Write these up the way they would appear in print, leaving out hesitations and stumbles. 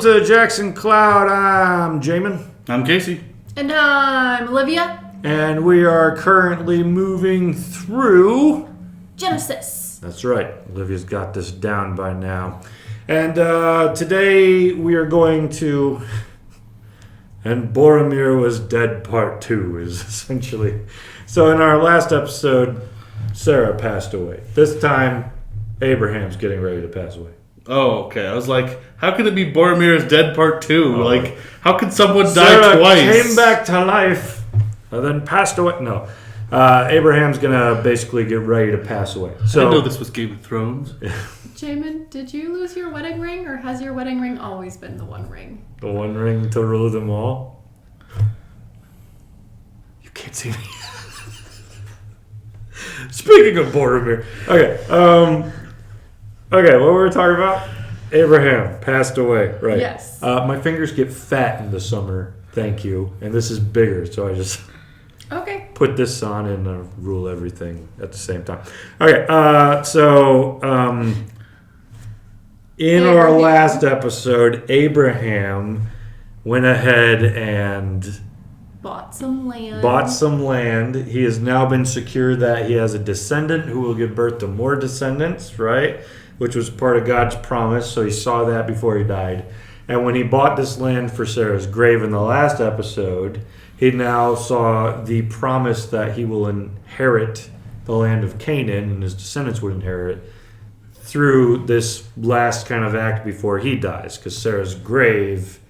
to Jackson Cloud. I'm Jamin. I'm Casey. And I'm Olivia. And we are currently moving through Genesis. That's right. Olivia's got this down by now. And today we are going to... And Boromir was dead part 2 is essentially... So in our last episode, Sarah passed away. This time, Abraham's getting ready to pass away. Oh, okay. I was like, how could it be Boromir's dead part 2? Like, how could someone Sarah die twice? Came back to life and then passed away. No. Abraham's going to basically get ready to pass away. I didn't know this was Game of Thrones. Jamin, did you lose your wedding ring, or has your wedding ring always been the one ring? The one ring to rule them all? You can't see me. Speaking of Boromir. Okay. Okay, what were we talking about? Abraham passed away, right? Yes. My fingers get fat in the summer, thank you. And this is bigger, so I just put this on and rule everything at the same time. Okay, in our last episode, Abraham went ahead and Bought some land. He has now been secured that he has a descendant who will give birth to more descendants, right? Which was part of God's promise, so he saw that before he died. And when he bought this land for Sarah's grave in the last episode, he now saw the promise that he will inherit the land of Canaan and his descendants would inherit it through this last kind of act before he dies, because Sarah's grave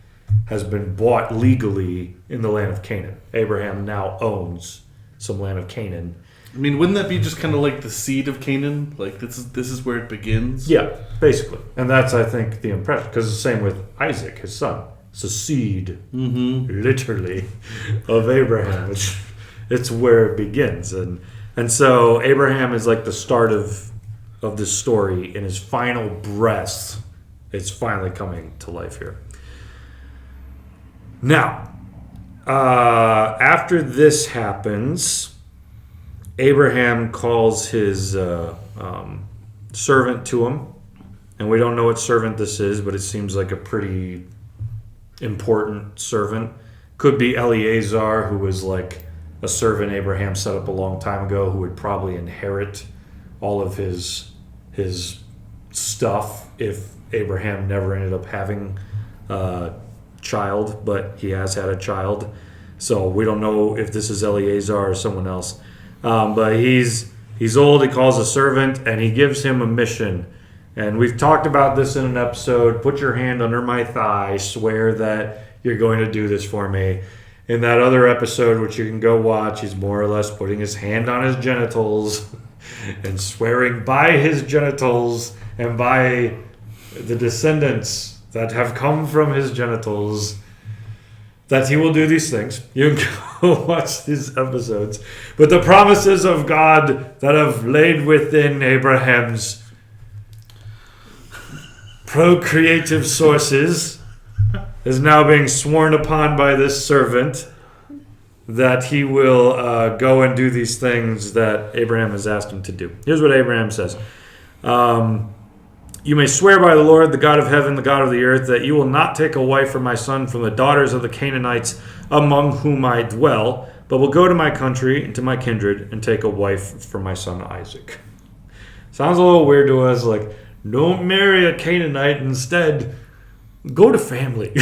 has been bought legally in the land of Canaan. Abraham now owns some land of Canaan. I mean, wouldn't that be just kind of like the seed of Canaan? Like, this is where it begins? Yeah, basically. And that's, I think, the impression. Because it's the same with Isaac, his son. It's a seed, literally, of Abraham. It's where it begins. And so Abraham is like the start of this story. In his final breath, it's finally coming to life here. Now, after this happens... Abraham calls his servant to him, and we don't know what servant this is, but it seems like a pretty important servant. Could be Eliezer, who was like a servant Abraham set up a long time ago, who would probably inherit all of his stuff if Abraham never ended up having a child, but he has had a child. So we don't know if this is Eliezer or someone else. But he's old, he calls a servant, and he gives him a mission. And we've talked about this in an episode. Put your hand under my thigh, swear that you're going to do this for me. In that other episode, which you can go watch, he's more or less putting his hand on his genitals and swearing by his genitals and by the descendants that have come from his genitals that he will do these things. You can go watch these episodes. But the promises of God that have laid within Abraham's procreative sources is now being sworn upon by this servant that he will go and do these things that Abraham has asked him to do. Here's what Abraham says. You may swear by the Lord, the God of heaven, the God of the earth, that you will not take a wife for my son from the daughters of the Canaanites among whom I dwell, but will go to my country and to my kindred and take a wife for my son Isaac. Sounds a little weird to us, like, don't marry a Canaanite, instead go to family.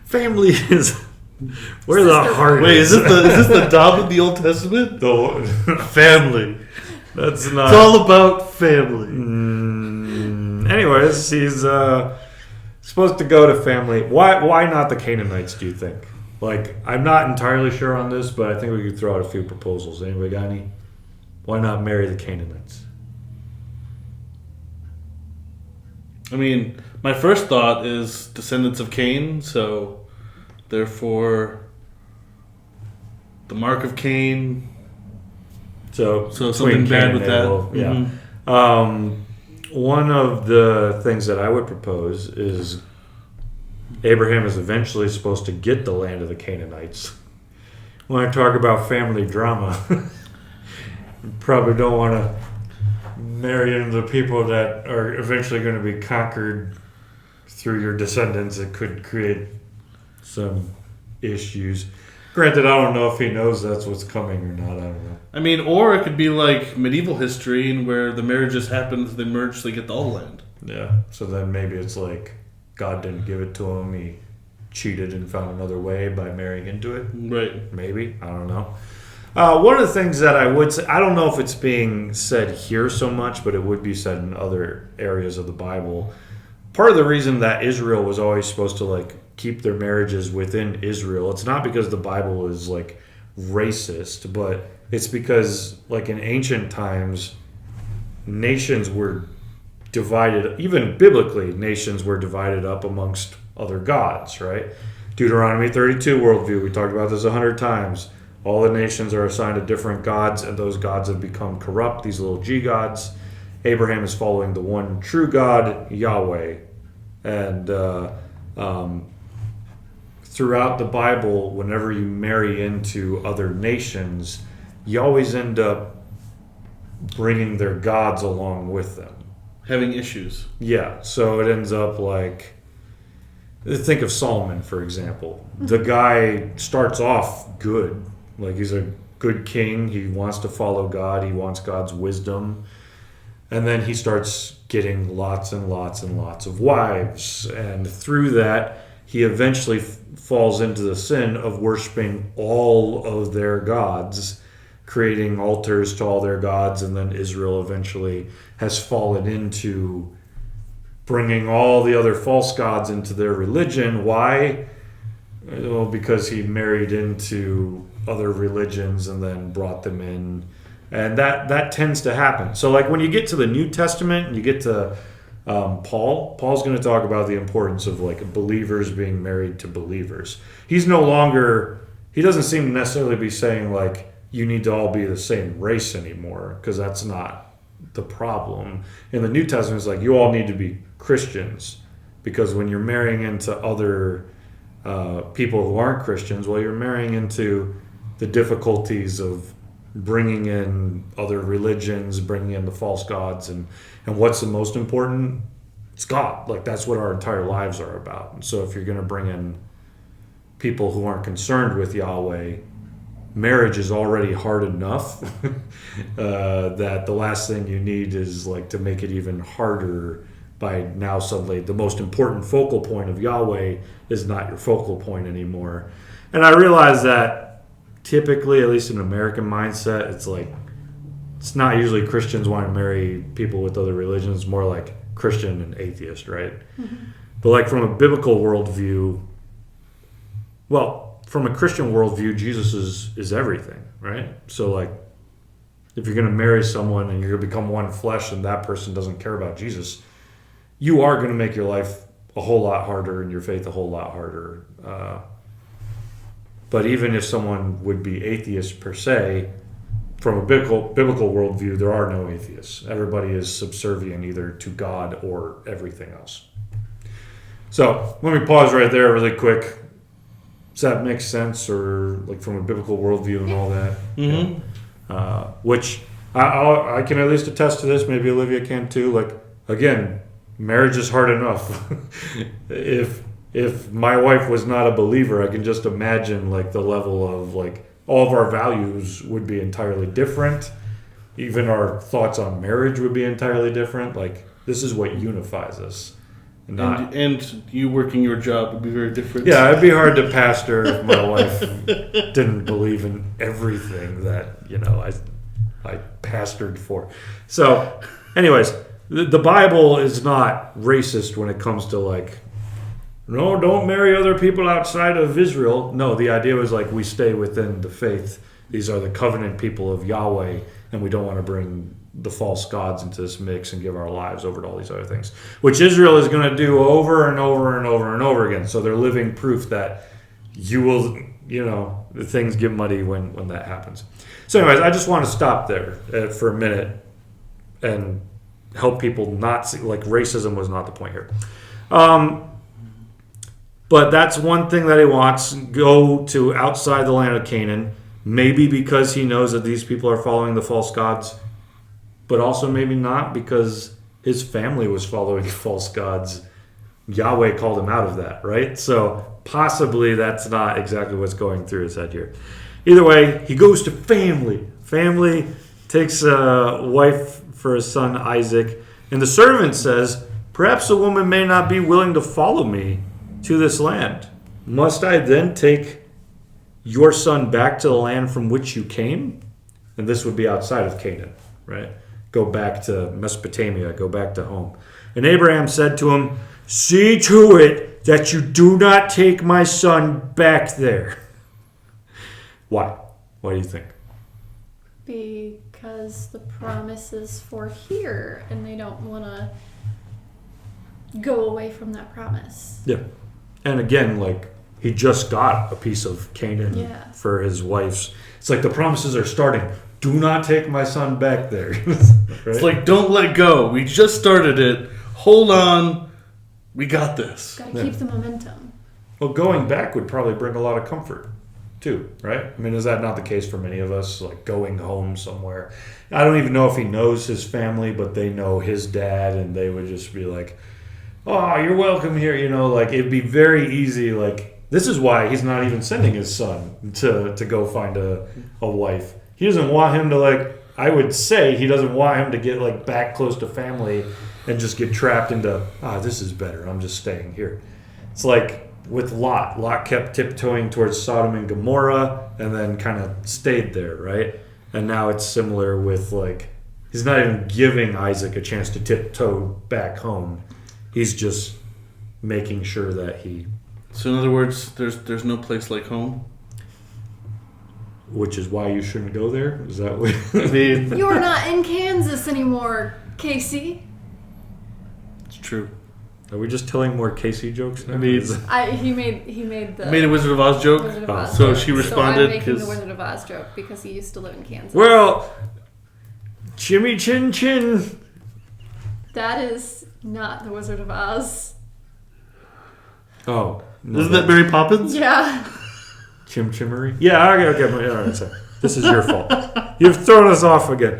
Family is where the heart is. Wait, is this the Dom in the Old Testament? No. Family. That's not. It's all about family. Anyways, he's supposed to go to family. Why not the Canaanites, do you think? Like, I'm not entirely sure on this, but I think we could throw out a few proposals. Anybody got any? Why not marry the Canaanites? I mean, my first thought is descendants of Cain, so therefore the mark of Cain. So something bad with that. Yeah. Mm-hmm. One of the things that I would propose is Abraham is eventually supposed to get the land of the Canaanites. When I talk about family drama, you probably don't want to marry into the people that are eventually going to be conquered through your descendants, it could create some issues. Granted, I don't know if he knows that's what's coming or not. I don't know. I mean, or it could be like medieval history, and where the marriages happen, they merge, so they get all the land. Yeah. So then maybe it's like God didn't give it to him. He cheated and found another way by marrying into it. Right. Maybe. I don't know. One of the things that I would say, I don't know if it's being said here so much, but it would be said in other areas of the Bible. Part of the reason that Israel was always supposed to like keep their marriages within Israel, it's not because the Bible is like racist, but it's because like in ancient times, nations were divided, even biblically, nations were divided up amongst other gods, right? Deuteronomy 32 worldview, we talked about this 100 times. All the nations are assigned to different gods, and those gods have become corrupt, these little G gods. Abraham is following the one true God, Yahweh. And throughout the Bible, whenever you marry into other nations, you always end up bringing their gods along with them. Having issues. Yeah, so it ends up like, think of Solomon, for example. The guy starts off good. Like, he's a good king. He wants to follow God. He wants God's wisdom. And then he starts getting lots and lots and lots of wives. And through that, he eventually falls into the sin of worshiping all of their gods, creating altars to all their gods. And then Israel eventually has fallen into bringing all the other false gods into their religion. Why? Well, because he married into other religions and then brought them in. And that tends to happen. So like when you get to the New Testament and you get to Paul's going to talk about the importance of like believers being married to believers. He doesn't seem to necessarily be saying like you need to all be the same race anymore, because that's not the problem. In the New Testament, it's like you all need to be Christians, because when you're marrying into other people who aren't Christians, well, you're marrying into the difficulties of bringing in other religions, bringing in the false gods, and what's the most important? It's God. Like, that's what our entire lives are about. And so if you're going to bring in people who aren't concerned with Yahweh, marriage is already hard enough that the last thing you need is like to make it even harder by now suddenly the most important focal point of Yahweh is not your focal point anymore. And I realize that typically, at least in American mindset, it's like it's not usually Christians want to marry people with other religions. It's more like Christian and atheist, right? Mm-hmm. But like from a biblical worldview, well, from a Christian worldview, Jesus is everything, right? So like if you're going to marry someone and you're going to become one flesh and that person doesn't care about Jesus, you are going to make your life a whole lot harder and your faith a whole lot harder. But even if someone would be atheist per se, from a biblical worldview, there are no atheists. Everybody is subservient either to God or everything else. So let me pause right there really quick. Does that make sense? Or like from a biblical worldview and all that? Mm-hmm. Yeah. Which I can at least attest to this. Maybe Olivia can too. Like, again, marriage is hard enough. If my wife was not a believer, I can just imagine like the level of like all of our values would be entirely different. Even our thoughts on marriage would be entirely different. Like, this is what unifies us. And you working your job would be very different. Yeah, it'd be hard to pastor if my wife didn't believe in everything that, I pastored for. So, anyways, the Bible is not racist when it comes to like, no, don't marry other people outside of Israel. No, the idea was like we stay within the faith. These are the covenant people of Yahweh, and we don't want to bring the false gods into this mix and give our lives over to all these other things, which Israel is going to do over and over and over and over again. So they're living proof that you will, things get muddy when that happens. So anyways, I just want to stop there for a minute and help people not see, like, racism was not the point here. But that's one thing that he wants. Go to outside the land of Canaan, maybe because he knows that these people are following the false gods, but also maybe not because his family was following false gods Yahweh called him out of that, right? So possibly that's not exactly what's going through his head here. Either way, he goes to family. Family takes a wife for his son Isaac. And the servant says, "Perhaps the woman may not be willing to follow me to this land. Must I then take your son back to the land from which you came?" And this would be outside of Canaan, right? Go back to Mesopotamia, go back to home. And Abraham said to him, "See to it that you do not take my son back there." Why? What do you think? Because the promise is for here, and they don't want to go away from that promise. Yeah. And again, like, he just got a piece of Canaan Yeah. for his wife's. It's like the promises are starting. Do not take my son back there. Right? It's like, don't let go. We just started it. Hold on. We got this. Got to keep the momentum. Well, going back would probably bring a lot of comfort, too, right? I mean, is that not the case for many of us? Like going home somewhere. I don't even know if he knows his family, but they know his dad, and they would just be like, "Oh, you're welcome here." You know, like it'd be very easy. Like this is why he's not even sending his son to go find a wife. He doesn't want him to like. I would say he doesn't want him to get like back close to family and just get trapped into, this is better. I'm just staying here. It's like with Lot. Lot kept tiptoeing towards Sodom and Gomorrah and then kind of stayed there, right? And now it's similar with like, he's not even giving Isaac a chance to tiptoe back home. He's just making sure that he... So in other words, there's no place like home? Which is why you shouldn't go there? Is that what... I mean, You're not in Kansas anymore, Casey. it's true. Are we just telling more Casey jokes now? I mean, He made the I made a Wizard of Oz joke. Wizard of Oz So joke. she responded So I'm making the 'cause- Wizard of Oz joke because he used to live in Kansas. Well, Chimmy Chin Chin. That is not the Wizard of Oz. Oh. No, Isn't that Mary Poppins? Yeah. Chim Chimmery? Yeah, okay. All right, so this is your fault. You've thrown us off again.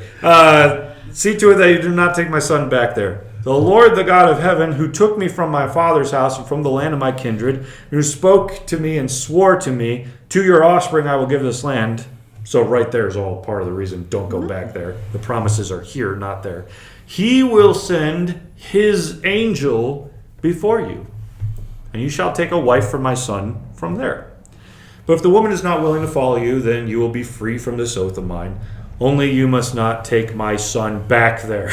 See to it that you do not take my son back there. The Lord, the God of heaven, who took me from my father's house and from the land of my kindred, who spoke to me and swore to me, to your offspring I will give this land. So right there is all part of the reason don't go back there. The promises are here, not there. He will send his angel before you, and you shall take a wife for my son from there. But if the woman is not willing to follow you, then you will be free from this oath of mine. Only you must not take my son back there.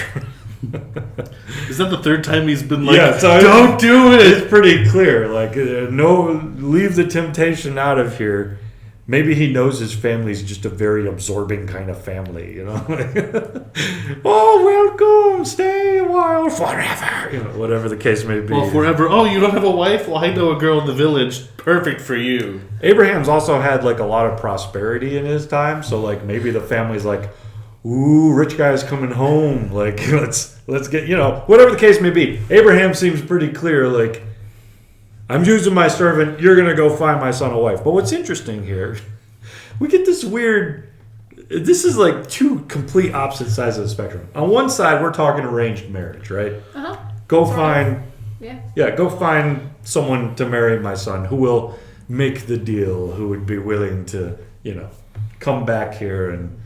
Is that the third time he's been like, Yeah, so don't do it? It's pretty clear. Like, no, leave the temptation out of here. Maybe he knows his family's just a very absorbing kind of family, you know? Oh, welcome, stay a while, forever. You know, whatever the case may be. Well, forever. Oh, you don't have a wife? Well, I know a girl in the village. Perfect for you. Abraham's also had like a lot of prosperity in his time, so like maybe the family's like, ooh, rich guy's coming home. Like let's get, you know, whatever the case may be. Abraham seems pretty clear. Like, I'm using my servant. You're gonna go find my son a wife. But what's interesting here, we get this weird. This is like two complete opposite sides of the spectrum. On one side, we're talking arranged marriage, right? Uh huh. Go Sorry. find. Yeah. Go find someone to marry my son who will make the deal, who would be willing to, you know, come back here and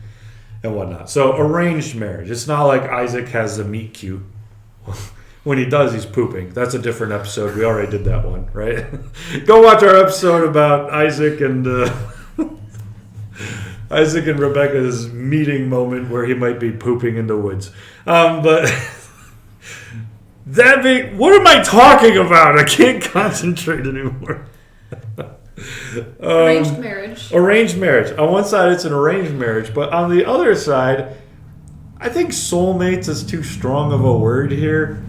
whatnot. So arranged marriage. It's not like Isaac has a meet cute. When he does, he's pooping. That's a different episode. We already did that one, right? Go watch our episode about Isaac and Isaac and Rebecca's meeting moment where he might be pooping in the woods. But what am I talking about? I can't concentrate anymore. Arranged marriage. Arranged marriage. On one side, it's an arranged marriage, but on the other side, I think soulmates is too strong of a word here.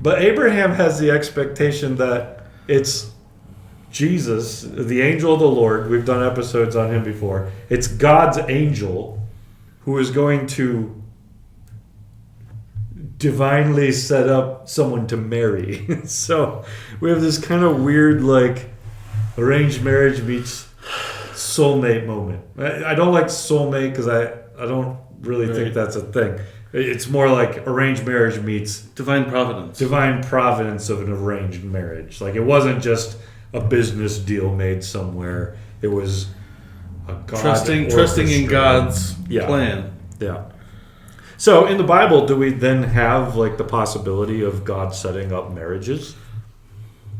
But Abraham has the expectation that it's Jesus, the angel of the Lord. We've done episodes on him before. It's God's angel who is going to divinely set up someone to marry. So we have this kind of weird, like, arranged marriage meets soulmate moment. I don't like soulmate because I don't really think that's a thing. It's more like arranged marriage meets Divine providence. divine providence of an arranged marriage. Like it wasn't just a business deal made somewhere. It was a God Trusting in orchestrated- God's Yeah. plan. Yeah. So in the Bible, do we then have like the possibility of God setting up marriages?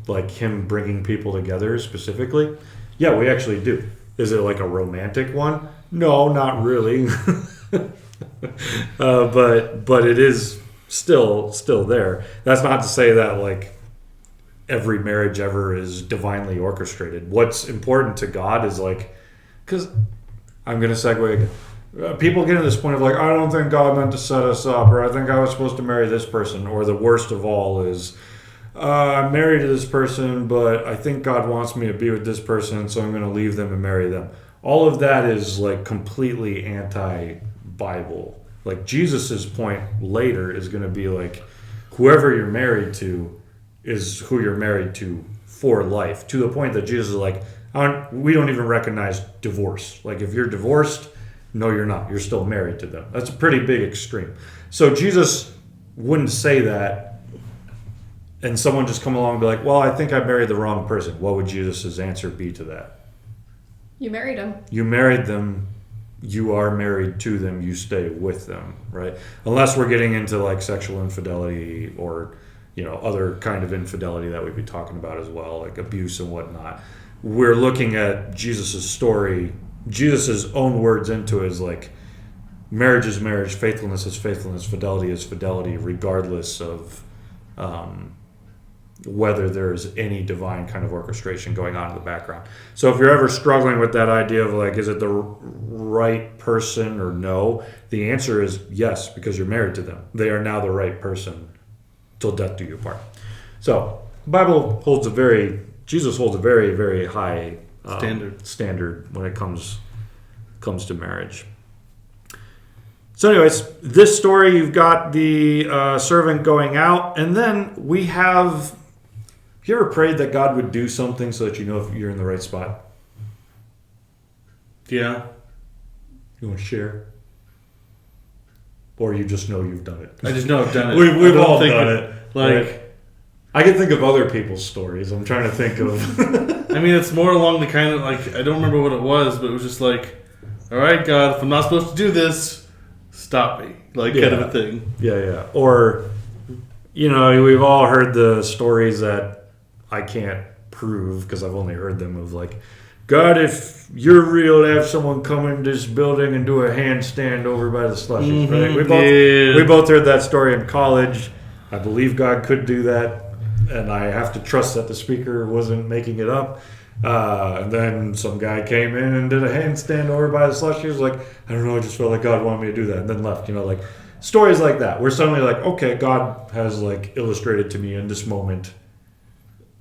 Like him bringing people together specifically? Yeah, we actually do. Is it like a romantic one? No, not really. But it is still there. That's not to say that like every marriage ever is divinely orchestrated. What's important to God is like, because I'm going to segue again. People get to this point of like, I don't think God meant to set us up, or I think I was supposed to marry this person, or the worst of all is, I'm married to this person, but I think God wants me to be with this person, so I'm going to leave them and marry them. All of that is like completely anti-Bible. Like Jesus's point later is going to be like, whoever you're married to is who you're married to for life. To the point that Jesus is like, we don't even recognize divorce. Like if you're divorced, no, you're not. You're still married to them. That's a pretty big extreme. So Jesus wouldn't say that, and someone just come along and be like, well, I think I married the wrong person. What would Jesus' answer be to that? You married him. You married them. You are married to them. You stay with them, right? Unless we're getting into like sexual infidelity or, other kind of infidelity that we'd be talking about as well, like abuse and whatnot. We're looking at Jesus' story, Jesus' own words into it is like, marriage is marriage, faithfulness is faithfulness, fidelity is fidelity, regardless of whether there's any divine kind of orchestration going on in the background. So if you're ever struggling with that idea of like, is it the right person or no? The answer is yes, because you're married to them. They are now the right person till death do you part. So Bible Jesus holds a very, very high standard when it comes to marriage. So anyways, this story, you've got the servant going out, and then we have, you ever prayed that God would do something so that you know if you're in the right spot? Yeah. You want to share? Or you just know you've done it? I just know I've done it. We've all done it. Like, right? I can think of other people's stories. I'm trying to think of... I mean, it's more along the kind of like, I don't remember what it was, but it was just like, all right, God, if I'm not supposed to do this, stop me. Like, kind of a thing. Yeah. Or, we've all heard the stories that I can't prove because I've only heard them of like, God, if you're real, have someone come in this building and do a handstand over by the slushes, right? We both heard that story in college. I believe God could do that. And I have to trust that the speaker wasn't making it up. And then some guy came in and did a handstand over by the slush. He was like, I don't know, I just felt like God wanted me to do that. And then left, like stories like that. Where suddenly like, okay, God has like illustrated to me in this moment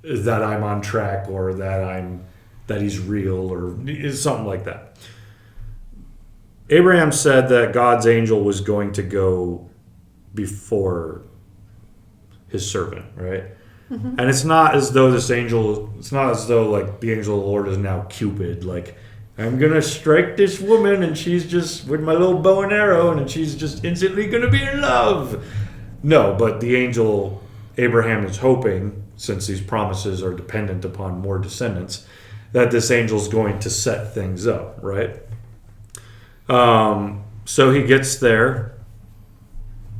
that I'm on track or that he's real or something like that. Abraham said that God's angel was going to go before his servant, right? Mm-hmm. And it's not as though like the angel of the Lord is now Cupid, like, I'm going to strike this woman and she's just with my little bow and arrow and she's just instantly going to be in love. No, but the angel Abraham is hoping, since these promises are dependent upon more descendants, that this angel's going to set things up, right? So he gets there.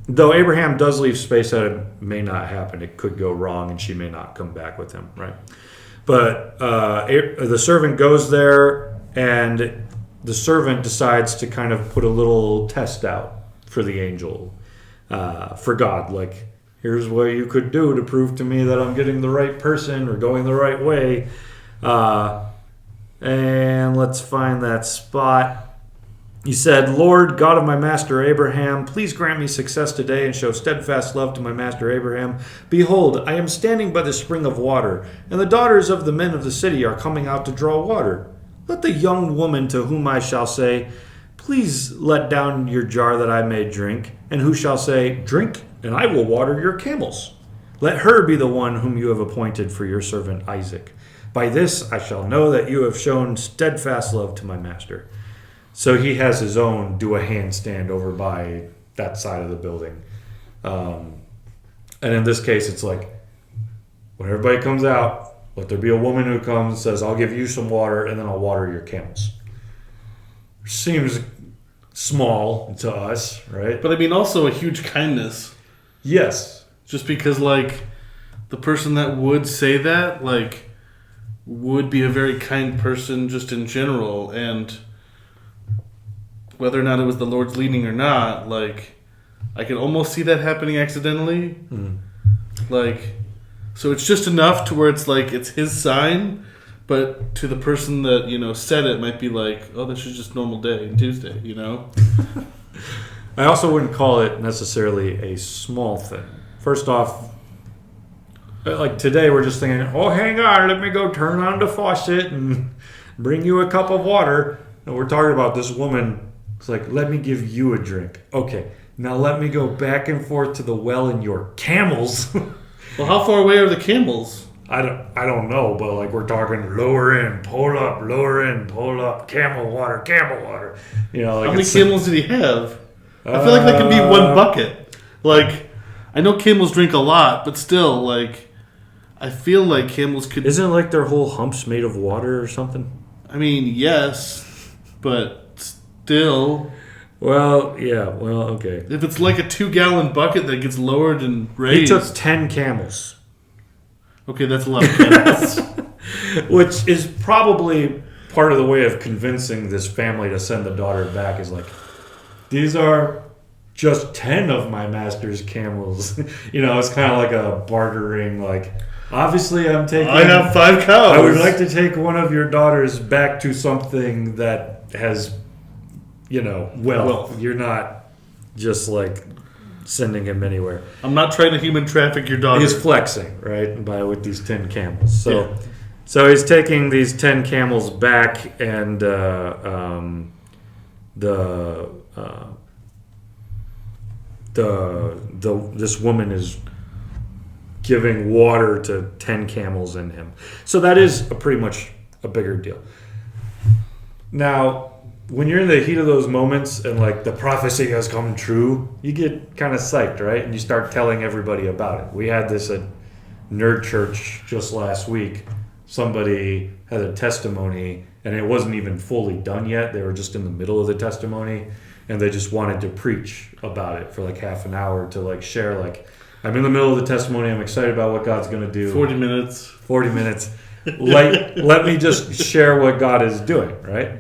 Though Abraham does leave space that it may not happen. It could go wrong and she may not come back with him, right? But the servant goes there and the servant decides to kind of put a little test out for the angel, for God. Like, here's what you could do to prove to me that I'm getting the right person or going the right way. And let's find that spot. He said, Lord, God of my master Abraham, please grant me success today and show steadfast love to my master Abraham. Behold, I am standing by the spring of water, and the daughters of the men of the city are coming out to draw water. Let the young woman to whom I shall say, please let down your jar that I may drink, and who shall say, drink, and I will water your camels. Let her be the one whom you have appointed for your servant Isaac. By this I shall know that you have shown steadfast love to my master. So he has his own do a handstand over by that side of the building. And in this case, it's like when everybody comes out, let there be a woman who comes and says, I'll give you some water and then I'll water your camels. Seems small to us, right? But I mean, also a huge kindness. Yes. Just because, like, the person that would say that, like, would be a very kind person just in general. And whether or not it was the Lord's leading or not, like, I can almost see that happening accidentally. Mm. Like, so it's just enough to where it's like, it's his sign. But to the person that, you know, said it might be like, oh, this is just normal day, Tuesday, you know? I also wouldn't call it necessarily a small thing. First off, like today we're just thinking, oh, hang on, let me go turn on the faucet and bring you a cup of water. And we're talking about this woman. It's like, let me give you a drink. Okay, now let me go back and forth to the well in your camels. Well, how far away are the camels? I don't know, but like we're talking lower in, pull up, lower in, pull up, camel water. You know, like how many camels did he have? I feel like that could be one bucket. Like, I know camels drink a lot, but still, like, I feel like camels could... Isn't it like their whole humps made of water or something? I mean, yes, but still... Well, yeah, well, okay. If it's like a 2-gallon bucket that gets lowered and raised... He took 10 camels. Okay, that's a lot of camels. Which is probably part of the way of convincing this family to send the daughter back is like, these are just 10 of my master's camels. You know, it's kind of like a bartering, like, obviously I'm taking... I have 5 cows. I would like to take one of your daughters back to something that has, you know, wealth. You're not just like sending him anywhere. I'm not trying to human traffic your daughter. He's flexing, right, with these 10 camels. So he's taking these 10 camels back, and this woman is giving water to 10 camels in him. So that is pretty much a bigger deal. Now, when you're in the heat of those moments and like the prophecy has come true, you get kind of psyched, right? And you start telling everybody about it. We had this at Nerd Church just last week. Somebody had a testimony and it wasn't even fully done yet. They were just in the middle of the testimony and they just wanted to preach about it for like half an hour to like share, like, I'm in the middle of the testimony. I'm excited about what God's going to do. 40 minutes. 40 minutes. Let me just share what God is doing, right?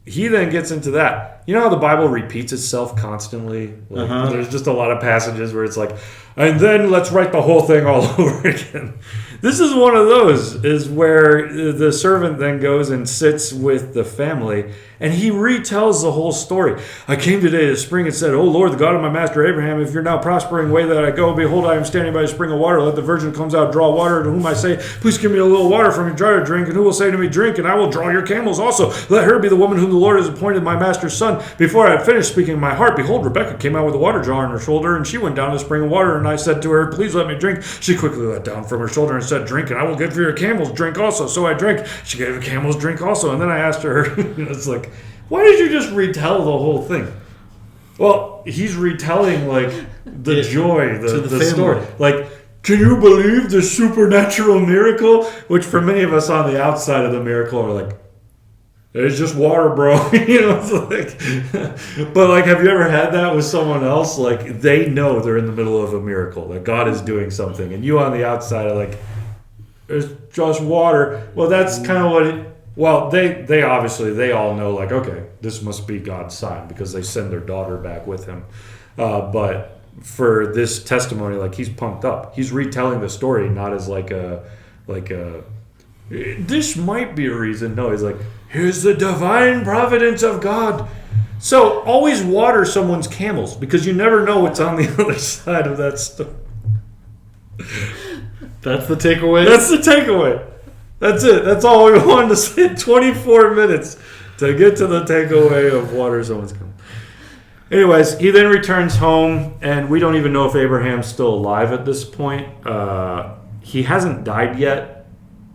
He then gets into that. You know how the Bible repeats itself constantly? Like, there's just a lot of passages where it's like, and then let's write the whole thing all over again. This is one of those, is where the servant then goes and sits with the family, and he retells the whole story. I came today to the spring and said, O Lord, the God of my master Abraham, if you're now prospering the way that I go, behold, I am standing by a spring of water. Let the virgin comes out, draw water, to whom I say, please give me a little water from your jar to drink, and who will say to me, drink, and I will draw your camels also. Let her be the woman whom the Lord has appointed my master's son. Before I had finished speaking in my heart, behold, Rebekah came out with a water jar on her shoulder, and she went down to the spring of water, and I said to her, please let me drink. She quickly let down from her shoulder and said, drink, and I will give for your camels drink also. So I drank. She gave the camels drink also. And then I asked her, it's like, why did you just retell the whole thing? Well, he's retelling like the joy, the story. Like, can you believe the supernatural miracle? Which for many of us on the outside of the miracle are like, it's just water, bro. You know, it's like, but like, have you ever had that with someone else? Like, they know they're in the middle of a miracle, that God is doing something, and you on the outside are like, it's just water. Well, that's kind of what it... Well, they obviously, they all know, like, okay, this must be God's sign because they send their daughter back with him. But for this testimony, like, he's pumped up. He's retelling the story, not as like a, this might be a reason. No, he's like, here's the divine providence of God. So always water someone's camels because you never know what's on the other side of that story. That's the takeaway? That's the takeaway. That's it. That's all we wanted to say. 24 minutes to get to the takeaway of water someone's camel. Anyways, he then returns home, and we don't even know if Abraham's still alive at this point. He hasn't died yet,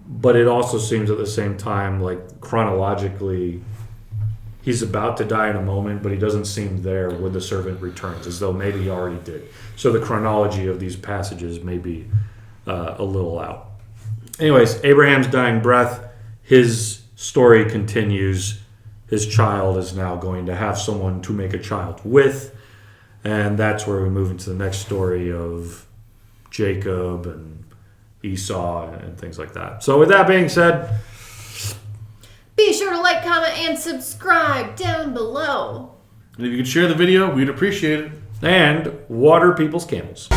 but it also seems at the same time, like chronologically, he's about to die in a moment, but he doesn't seem there when the servant returns, as though maybe he already did. So the chronology of these passages may be a little out. Anyways, Abraham's dying breath, his story continues. His child is now going to have someone to make a child with, and that's where we move into the next story of Jacob and Esau and things like that. So with that being said, Be sure to like, comment, and subscribe down below. And if you could share the video, we'd appreciate it. and water people's camels.